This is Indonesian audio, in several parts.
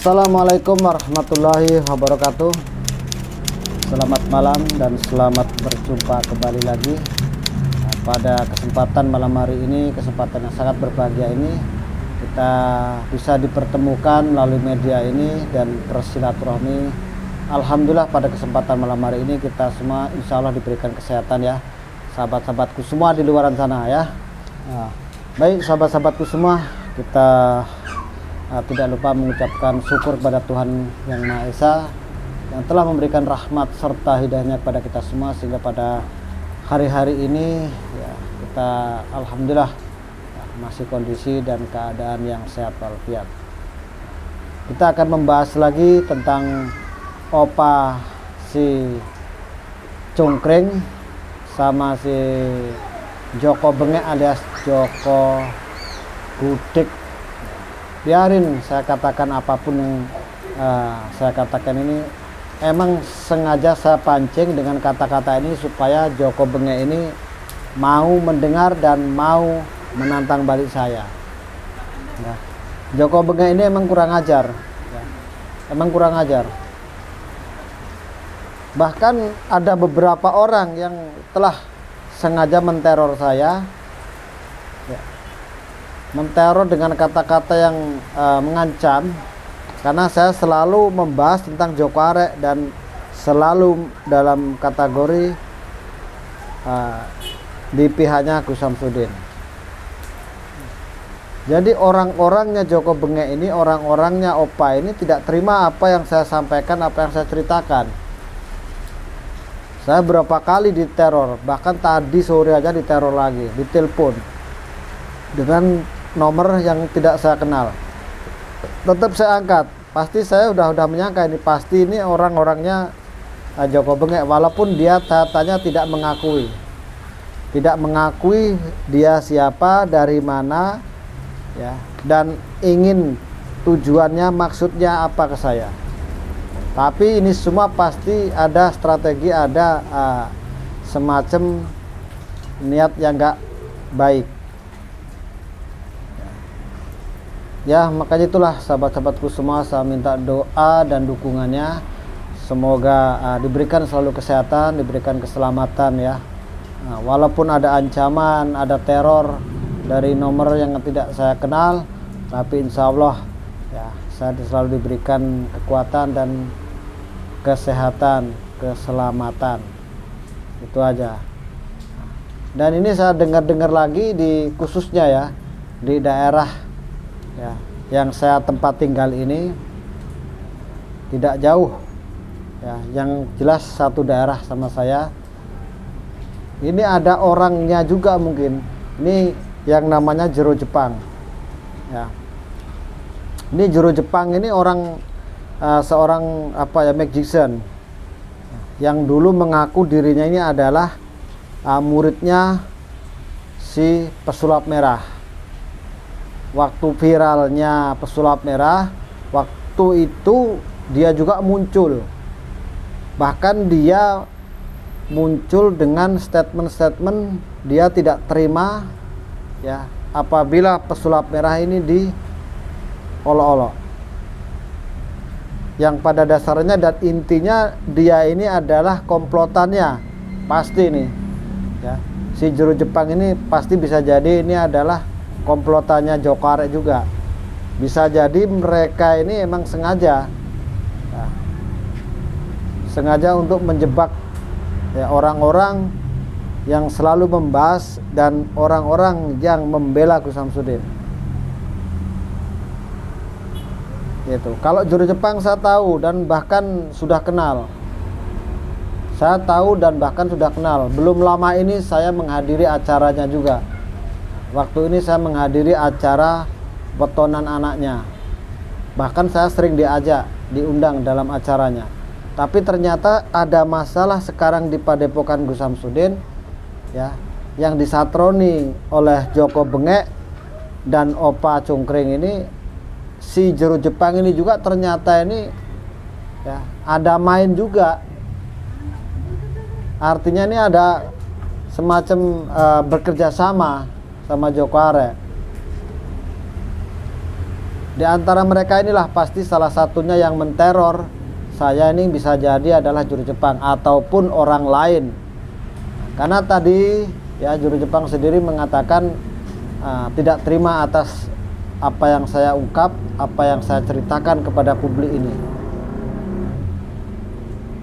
Assalamualaikum warahmatullahi wabarakatuh. Selamat malam dan selamat berjumpa kembali lagi. Pada kesempatan malam hari ini, kesempatan yang sangat berbahagia ini, kita bisa dipertemukan melalui media ini dan bersilaturahmi. Alhamdulillah pada kesempatan malam hari ini kita semua insya Allah diberikan kesehatan ya, sahabat-sahabatku semua di luaran sana ya. Baik sahabat-sahabatku semua, kita tidak lupa mengucapkan syukur kepada Tuhan Yang Maha Esa yang telah memberikan rahmat serta hidayahnya kepada kita semua, sehingga pada hari-hari ini ya, kita alhamdulillah ya, masih kondisi dan keadaan yang sehat walafiat. Kita akan membahas lagi tentang opa si Cungkring sama si Joko Bengek alias Joko Gudeg. Biarin saya katakan apapun yang saya katakan ini, emang sengaja saya pancing dengan kata-kata ini supaya Joko Bengek ini mau mendengar dan mau menantang balik saya ya. Joko Bengek ini emang kurang ajar ya. Emang kurang ajar. Bahkan ada beberapa orang yang telah sengaja menteror saya ya, menteror dengan kata-kata yang mengancam, karena saya selalu membahas tentang Joko Arek dan selalu dalam kategori di pihaknya Gus Samsudin. Jadi orang-orangnya Joko Bengek ini, orang-orangnya Opa ini tidak terima apa yang saya sampaikan, apa yang saya ceritakan. Saya berapa kali diteror, bahkan tadi sore aja diteror lagi, ditelepon dengan nomor yang tidak saya kenal. Tetap saya angkat. Pasti saya udah menyangka ini pasti ini orang-orangnya Joko Bengek, walaupun dia tanya tidak mengakui. Tidak mengakui dia siapa, dari mana ya, dan ingin tujuannya, maksudnya apa ke saya. Tapi ini semua pasti ada strategi, ada semacam niat yang enggak baik. Ya, makanya itulah sahabat-sahabatku semua, saya minta doa dan dukungannya. Semoga diberikan selalu kesehatan, diberikan keselamatan ya. Walaupun ada ancaman, ada teror dari nomor yang tidak saya kenal, tapi insya Allah ya, saya selalu diberikan kekuatan dan kesehatan, keselamatan. Itu aja. Dan ini saya dengar-dengar lagi di khususnya ya, di daerah ya, yang saya tempat tinggal ini tidak jauh ya, yang jelas satu daerah sama saya. Ini ada orangnya juga mungkin. Ini yang namanya Jero Jepang ya. Ini Jero Jepang ini orang seorang magician yang dulu mengaku dirinya ini adalah muridnya si pesulap merah. Waktu viralnya pesulap merah, waktu itu dia juga muncul. Bahkan dia muncul dengan statement-statement dia tidak terima ya apabila pesulap merah ini diolok-olok. Yang pada dasarnya dan intinya dia ini adalah komplotannya. Pasti nih ya. Si Jero Jepang ini pasti bisa jadi ini adalah komplotannya Joko Arek juga. Bisa jadi mereka ini emang sengaja ya, sengaja untuk menjebak ya, orang-orang yang selalu membahas dan orang-orang yang membela Gus Samsudin. Gitu. Kalau Jero Jepang saya tahu dan bahkan sudah kenal. Saya tahu dan bahkan sudah kenal. Belum lama ini saya menghadiri acaranya juga. Waktu ini saya menghadiri acara petonan anaknya. Bahkan saya sering diajak, diundang dalam acaranya. Tapi ternyata ada masalah sekarang di Padepokan Gus Samsudin ya, yang disatroni oleh Joko Bengek dan Opa Cungkring ini. Si Jero Jepang ini juga ternyata ini ya, ada main juga. Artinya ini ada semacam bekerja sama Joko Arek. Di antara mereka inilah pasti salah satunya yang menteror saya ini bisa jadi adalah juru Jepang ataupun orang lain. Karena tadi ya juru Jepang sendiri mengatakan tidak terima atas apa yang saya ungkap, apa yang saya ceritakan kepada publik ini.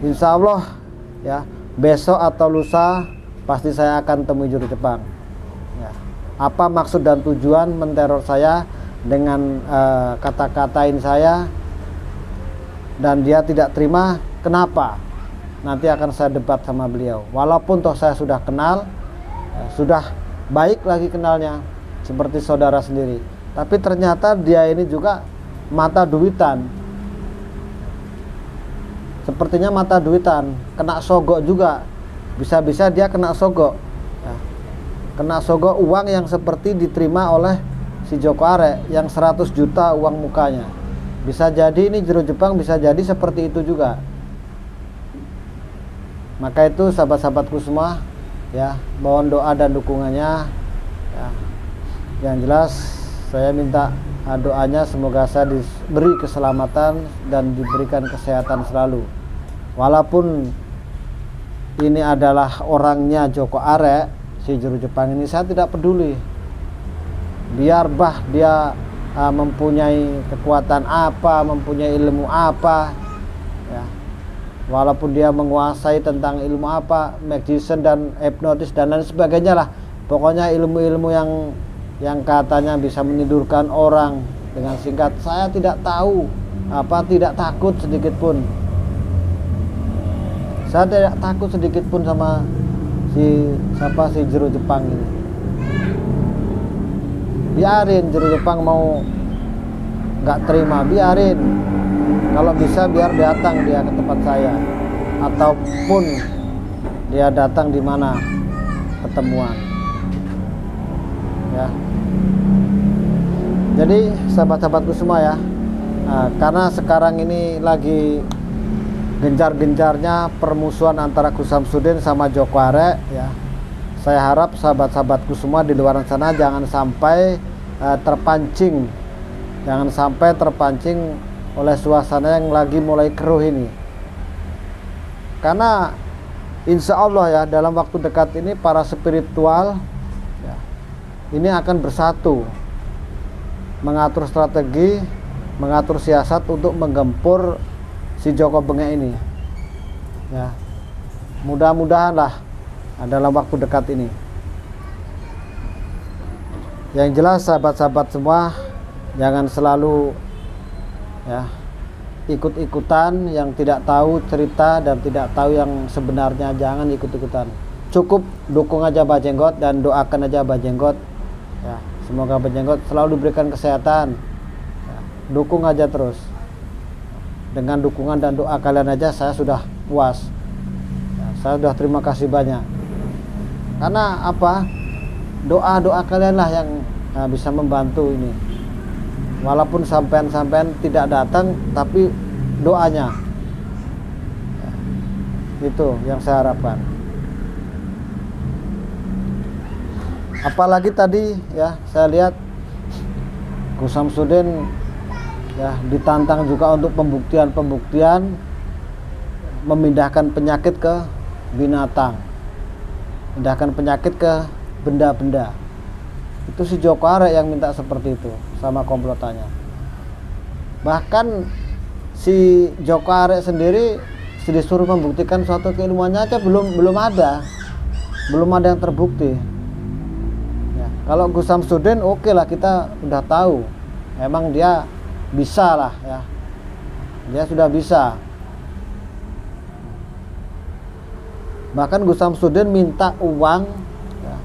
Insya Allah ya besok atau lusa pasti saya akan temui juru Jepang. Ya. Apa maksud dan tujuan menteror saya dengan kata-katain saya dan dia tidak terima, kenapa? Nanti akan saya debat sama beliau. Walaupun toh saya sudah kenal, ya, sudah baik lagi kenalnya, seperti saudara sendiri. Tapi ternyata dia ini juga mata duitan. Sepertinya mata duitan, kena sogok juga. Bisa-bisa dia kena sogok. Ya. Kena sogok uang yang seperti diterima oleh si Joko Arek yang 100 juta uang mukanya. Bisa jadi ini juru Jepang, bisa jadi seperti itu juga. Maka itu sahabat-sahabatku semua, ya, mohon doa dan dukungannya. Ya. Yang jelas saya minta doanya semoga saya diberi keselamatan dan diberikan kesehatan selalu. Walaupun ini adalah orangnya Joko Arek, si juru Jepang ini, saya tidak peduli. Biar bah dia mempunyai kekuatan apa, mempunyai ilmu apa, ya. Walaupun dia menguasai tentang ilmu apa, magician dan hipnotis dan lain sebagainya lah. Pokoknya ilmu-ilmu yang katanya bisa menidurkan orang dengan singkat, saya tidak tahu, tidak takut sedikit pun. Saya tidak takut sedikit pun sama si juru Jepang ini. Biarin juru Jepang mau nggak terima, biarin. Kalau bisa biar datang dia ke tempat saya, ataupun dia datang di mana ketemuan. Ya. Jadi sahabat-sahabatku semua ya, karena sekarang ini lagi gencar-gencarnya permusuhan antara Gus Samsudin sama Joko Arek ya. Saya harap sahabat-sahabatku semua di luar sana jangan sampai terpancing oleh suasana yang lagi mulai keruh ini. Karena insya Allah ya dalam waktu dekat ini para spiritual ya, ini akan bersatu, mengatur strategi, mengatur siasat untuk menggempur si Joko Bengek ini. Ya, mudah-mudahan lah dalam waktu dekat ini. Yang jelas sahabat-sahabat semua jangan selalu ya ikut-ikutan yang tidak tahu cerita dan tidak tahu yang sebenarnya. Jangan ikut-ikutan. Cukup dukung aja Mbah Jenggot dan doakan aja Mbah Jenggot. Ya, semoga Mbah Jenggot selalu diberikan kesehatan. Ya, dukung aja terus. Dengan dukungan dan doa kalian aja saya sudah puas. Ya, saya sudah terima kasih banyak. Karena apa? Doa-doa kalian lah yang bisa membantu ini. Walaupun sampean-sampean tidak datang, tapi doanya ya, itu yang saya harapkan. Apalagi tadi ya saya lihat Gus Samsudin ya ditantang juga untuk pembuktian memindahkan penyakit ke binatang, pindahkan penyakit ke benda-benda. Itu si Joko Arek yang minta seperti itu sama komplotannya. Bahkan si Joko Arek sendiri disuruh membuktikan suatu keilmuannya aja belum ada yang terbukti. Ya, kalau Gus Samsudin oke lah, kita udah tahu emang dia bisa lah ya, dia sudah bisa. Bahkan Gus Samsudin minta uang ya,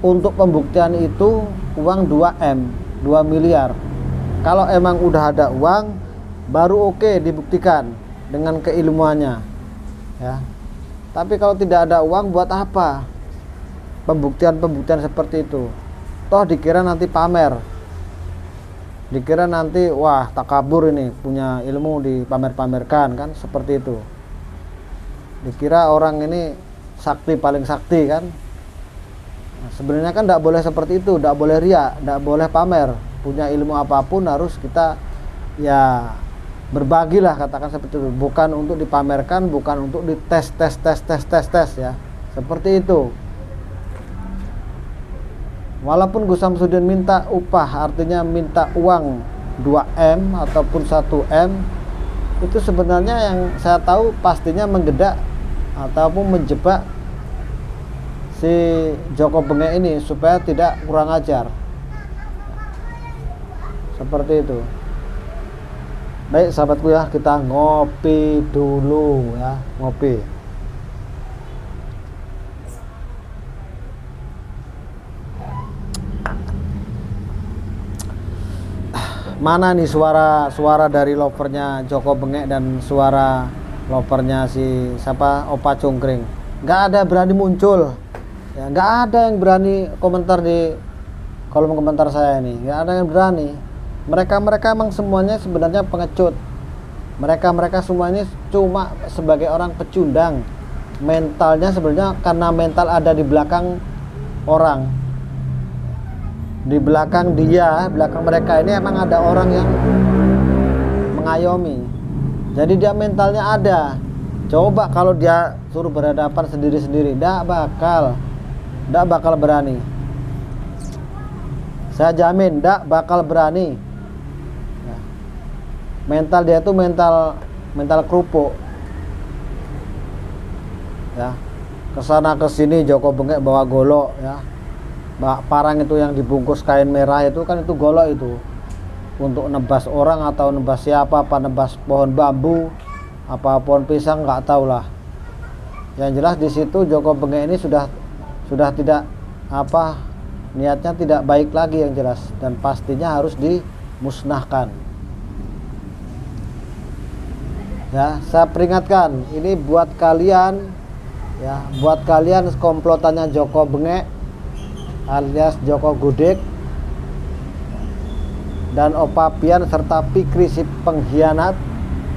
untuk pembuktian itu uang 2M, 2 miliar. Kalau emang udah ada uang baru oke dibuktikan dengan keilmuannya ya. Tapi kalau tidak ada uang buat apa pembuktian seperti itu? Toh dikira nanti pamer, dikira nanti wah takabur ini punya ilmu dipamer-pamerkan kan, seperti itu. Dikira orang ini sakti, paling sakti kan. Nah, sebenarnya kan tidak boleh seperti itu, tidak boleh riak, tidak boleh pamer. punya ilmu apapun harus kita ya berbagilah, katakan seperti itu, bukan untuk dipamerkan, bukan untuk dites ya, seperti itu. Walaupun Gus Samsudin minta upah, artinya minta uang 2M ataupun 1M, itu sebenarnya yang saya tahu pastinya menggedak ataupun menjebak si Joko Bengek ini supaya tidak kurang ajar, seperti itu. Baik sahabatku ya, kita ngopi dulu ya, ngopi. Mana nih suara dari lovernya Joko Bengek dan suara lovernya si siapa, Opa Cungkring? Nggak ada berani muncul ya, nggak ada yang berani komentar di kolom komentar saya ini, nggak ada yang berani. Mereka emang semuanya sebenarnya pengecut. Mereka semuanya cuma sebagai orang pecundang. Mentalnya sebenarnya karena mental ada di belakang orang, di belakang belakang mereka ini emang ada orang yang mengayomi. Jadi dia mentalnya ada. Coba kalau dia suruh berhadapan sendiri-sendiri, nggak bakal berani. Saya jamin nggak bakal berani. Mental dia itu mental kerupuk ya, kesana kesini Joko Bengek bawa golok ya, parang itu yang dibungkus kain merah itu kan, itu golok itu untuk nebas orang atau nebas siapa, apa nebas pohon bambu apa pohon pisang, nggak tahu lah. Yang jelas di situ Joko Bengek ini sudah tidak niatnya tidak baik lagi yang jelas, dan pastinya harus dimusnahkan. Ya, saya peringatkan ini buat kalian ya, buat kalian komplotannya Joko Bengek alias Joko Gudik dan Opa Pian serta Fikri si pengkhianat.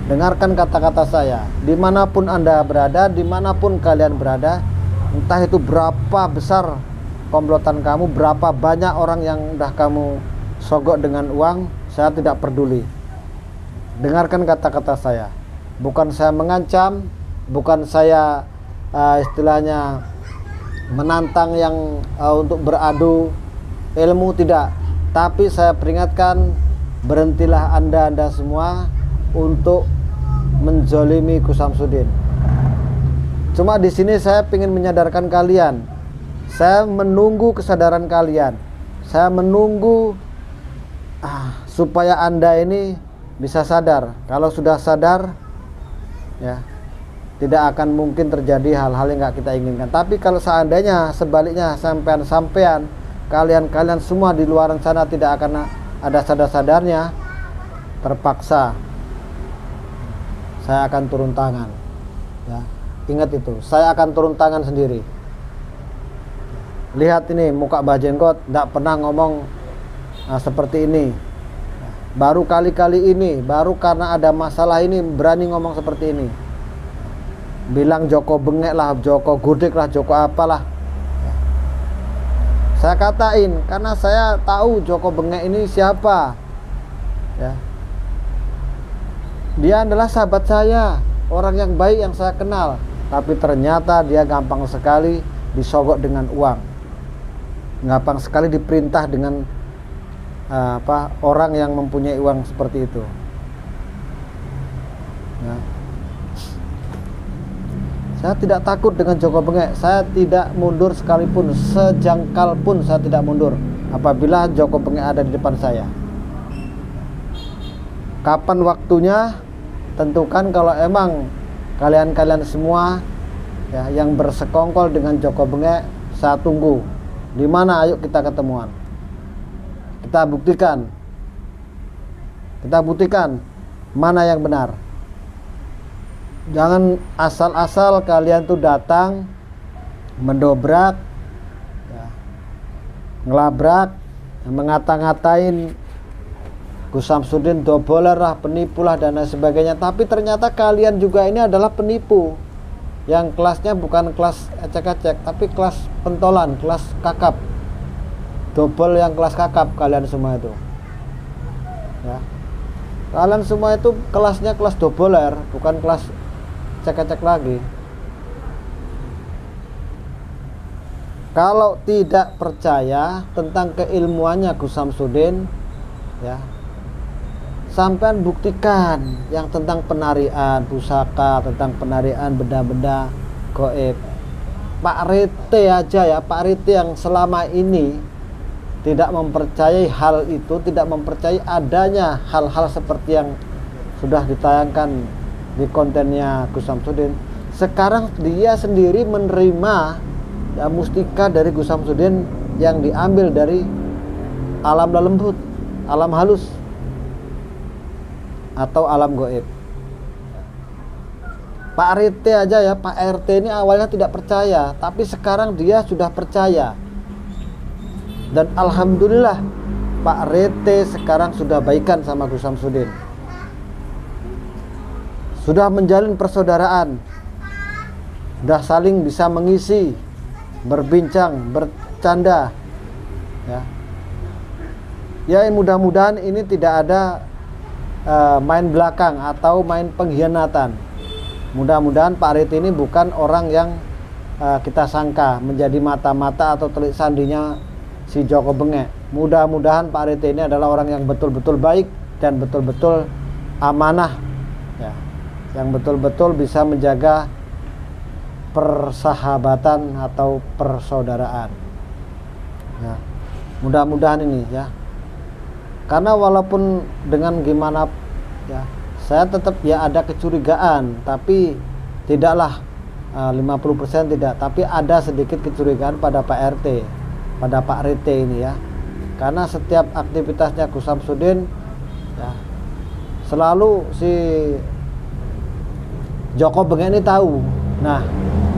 Dengarkan kata-kata saya, dimanapun Anda berada, dimanapun kalian berada, entah itu berapa besar komplotan kamu, berapa banyak orang yang udah kamu sogok dengan uang, saya tidak peduli. Dengarkan kata-kata saya. Bukan saya mengancam, bukan saya istilahnya menantang yang untuk beradu ilmu, tidak. Tapi saya peringatkan, berhentilah anda semua untuk menzolimi Gus Samsudin. Cuma di sini saya ingin menyadarkan kalian. Saya menunggu kesadaran kalian. Saya menunggu supaya anda ini bisa sadar. Kalau sudah sadar, ya tidak akan mungkin terjadi hal-hal yang nggak kita inginkan. Tapi kalau seandainya sebaliknya, sampean kalian semua di luar sana tidak akan ada sadar-sadarnya, terpaksa saya akan turun tangan ya. Ingat itu, saya akan turun tangan sendiri. Lihat ini muka Mbah Jenggot, tidak pernah ngomong seperti ini. Baru kali-kali ini, baru karena ada masalah ini berani ngomong seperti ini. Bilang Joko Bengek lah, Joko Gudik lah, Joko apalah. Saya katain karena saya tahu Joko Bengek ini siapa. Ya. Dia adalah sahabat saya, orang yang baik yang saya kenal. Tapi ternyata dia gampang sekali disogok dengan uang. Gampang sekali diperintah dengan orang yang mempunyai uang seperti itu ya. Saya tidak takut dengan Joko Bengek. Saya tidak mundur sekalipun, sejengkal pun saya tidak mundur apabila Joko Bengek ada di depan saya. Kapan waktunya tentukan. Kalau emang kalian semua ya, yang bersekongkol dengan Joko Bengek, saya tunggu. Di mana? Ayo kita ketemuan. Kita buktikan mana yang benar. Jangan asal-asal kalian tuh datang mendobrak ya, ngelabrak, ngata-ngatain Gus Samsudin doboler lah, penipu lah dan lain sebagainya. Tapi ternyata kalian juga ini adalah penipu yang kelasnya bukan kelas ecek-ecek, tapi kelas pentolan, kelas kakap. Dobel yang kelas kakap kalian semua itu. ya. Kalian semua itu kelasnya kelas doboler, bukan kelas cek-cek lagi. Kalau tidak percaya tentang keilmuannya Gus Samsudin, ya, sampean buktikan yang tentang penarian pusaka, tentang penarian benda-benda gaib. Pak Rete aja ya, Pak Rete yang selama ini tidak mempercayai hal itu, tidak mempercayai adanya hal-hal seperti yang sudah ditayangkan di kontennya Gus Samsudin. Sekarang dia sendiri menerima ya, mustika dari Gus Samsudin yang diambil dari alam lembut, alam halus, atau alam gaib. Pak RT aja ya, Pak RT ini awalnya tidak percaya, tapi sekarang dia sudah percaya. Dan alhamdulillah Pak RT sekarang sudah baikan sama Gus Samsudin, sudah menjalin persaudaraan, sudah saling bisa mengisi, berbincang, bercanda, ya. Ya mudah-mudahan ini tidak ada main belakang atau main pengkhianatan. Mudah-mudahan Pak Rete ini bukan orang yang kita sangka menjadi mata-mata atau telik sandinya si Joko Bengek. Mudah-mudahan Pak Rete ini adalah orang yang betul-betul baik dan betul-betul amanah, ya, yang betul-betul bisa menjaga persahabatan atau persaudaraan, ya. Mudah-mudahan ini ya, karena walaupun dengan gimana ya, saya tetap ya ada kecurigaan, tapi tidaklah 50% tidak, tapi ada sedikit kecurigaan pada Pak RT, pada Pak Rete ini ya, karena setiap aktivitasnya Gus Samsudin ya, selalu si Joko Bengek ini tahu. Nah,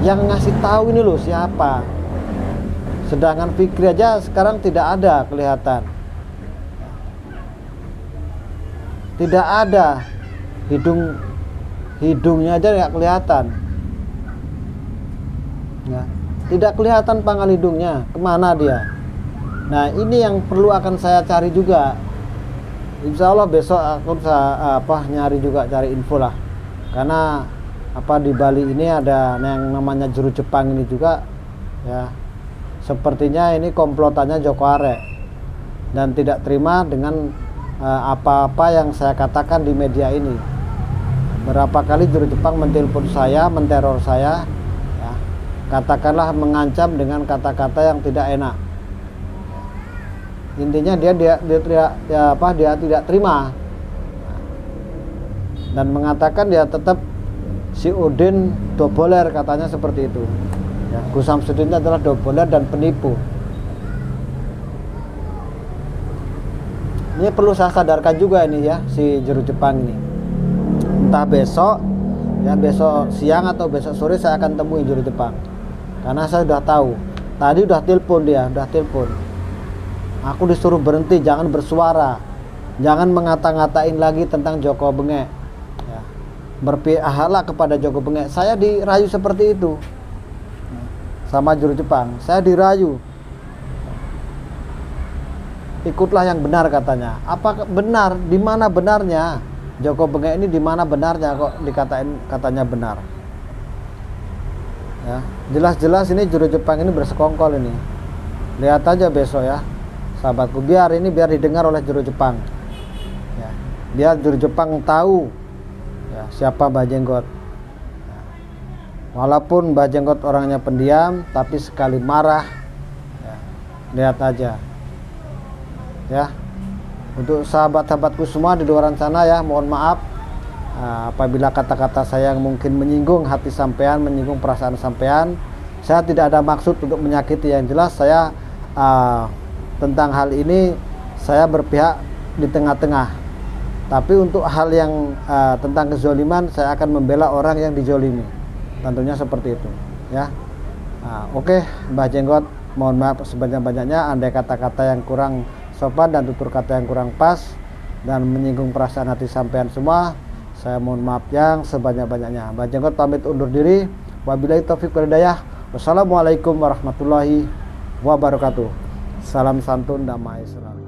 yang ngasih tahu ini loh siapa? Sedangkan Fikri aja sekarang tidak ada kelihatan, tidak ada hidungnya aja nggak kelihatan, ya, tidak kelihatan pangkal hidungnya, kemana dia? Nah ini yang perlu akan saya cari juga. Insya Allah besok aku nyari juga, cari info lah, karena di Bali ini ada yang namanya juru Jepang ini juga ya, sepertinya ini komplotannya Joko Arek dan tidak terima dengan apa-apa yang saya katakan di media ini. Berapa kali juru Jepang mentelepon saya, menteror saya ya, katakanlah mengancam dengan kata-kata yang tidak enak. Intinya dia tidak terima dan mengatakan dia tetap si Udin doboler, katanya seperti itu ya. Gus Samsudin adalah doboler dan penipu. Ini perlu saya sadarkan juga ini ya, si juru Jepang ini. Entah besok ya, besok siang atau besok sore saya akan temui juru Jepang, karena saya sudah tahu. Tadi udah telepon dia, aku disuruh berhenti, jangan bersuara, jangan ngata-ngatain lagi tentang Joko Bengek ya, berpihaklah kepada Joko Bengek. Saya dirayu seperti itu sama juru Jepang, saya dirayu, ikutlah yang benar katanya. Apa benar? Di mana benarnya? Joko Bengek ini di mana benarnya kok katanya benar? Ya, jelas-jelas ini juru Jepang ini bersekongkol ini. Lihat aja besok ya, sahabatku, biar didengar oleh juru Jepang. Ya, biar juru Jepang tahu ya, siapa Mbah Jenggot. Ya, walaupun Mbah Jenggot orangnya pendiam, tapi sekali marah, ya, lihat aja. Ya, untuk sahabat-sahabatku semua di luar sana ya, mohon maaf apabila kata-kata saya mungkin menyinggung hati sampean, menyinggung perasaan sampean. Saya tidak ada maksud untuk menyakiti. Yang jelas saya tentang hal ini saya berpihak di tengah-tengah. Tapi untuk hal yang tentang kezoliman, saya akan membela orang yang dijolimi. Tentunya seperti itu ya. Oke, Mbah Jenggot, mohon maaf sebanyak-banyaknya andai kata-kata yang kurang sopan dan tutur kata yang kurang pas dan menyinggung perasaan hati sampean semua, saya mohon maaf yang sebanyak-banyaknya. Mbah Jenggot pamit undur diri. Wabillahi taufiq wal hidayah. Wassalamualaikum warahmatullahi wabarakatuh. Salam santun, damai selalu.